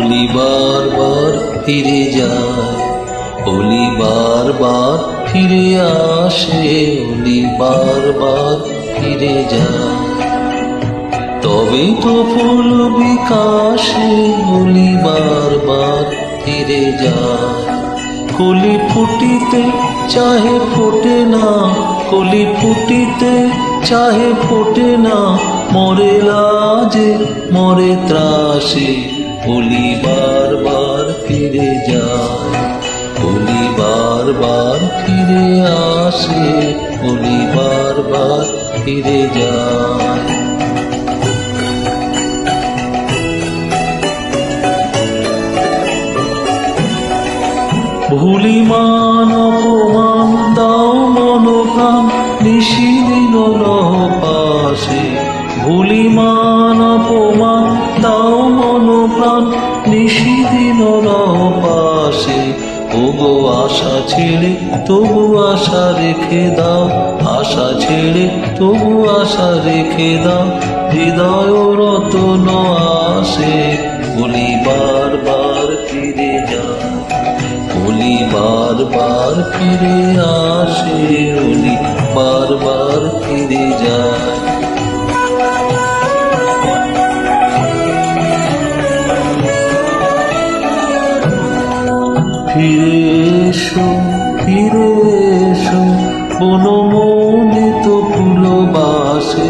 হোলি বারবার ফিরে যায়, হোলি বারবার ফিরে আসে, হোলি বারবার ফিরে যায়। তবে তো ফুল বিকাশে হোলি বারবার ফিরে যায়। কলি ফুটিতে চাহে ফোটে না, কলি ফুটিতে চাহে ফোটে না, মরে লাজে মরে ত্রাসে, হোলি বারবার ফিরে যায়, হোলি বারবার ফিরে আসে, হোলি বারবার ফিরে যায়। ভুলি মান অপমান দাও মন প্রাণ, নিশিদিন রহ পাশে, ভুলি মান অপমান দাও মন প্রাণ, নিশিদিন রহ পাশে। ওগো আশা ছেড়ে তবু আশা রেখে দাও, আশা ছেড়ে তবু আশা রেখে দাও, হৃদয় রতন আসে, হোলি বারবার ফিরে যায়, হোলি বারবার ফিরে আসে, হোলি বারবার ফিরে যায়। ফিরে এসো, ফিরে এসো, বনমোদিত ফুলবাসে,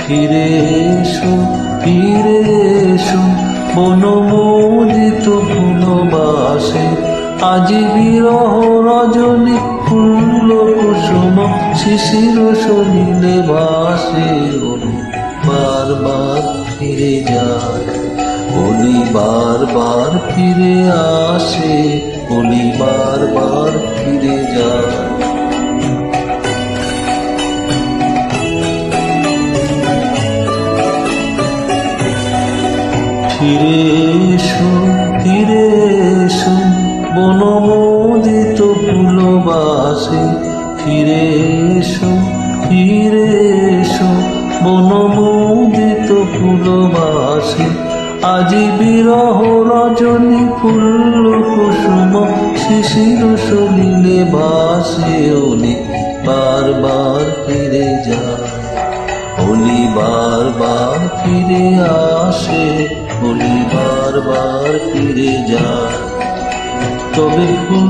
ফিরে এসো, ফিরে এসো, বনমোদিত ফুলবাসে। আজি বিরহ রজনী ফুল কুসুম, শিশির সলিলে ভাসে, হোলি বারবার ফিরে যায়, হোলি বারবার ফিরে আসে, হোলি বারবার ফিরে যায়। ফিরে এসো, ফিরে এসো, বনমোদিত ফুলবাসে, ফিরে এসো, ফিরে এসো, বনমোদিত ফুলবাসে। আজি বিরহ রজনী ফুল কুসুম, শিশির সলিলে ভাসে, হোলি বারবার ফিরে যায়, হোলি বারবার ফিরে আসে, হোলি বারবার ফিরে যায়। তবে ফুল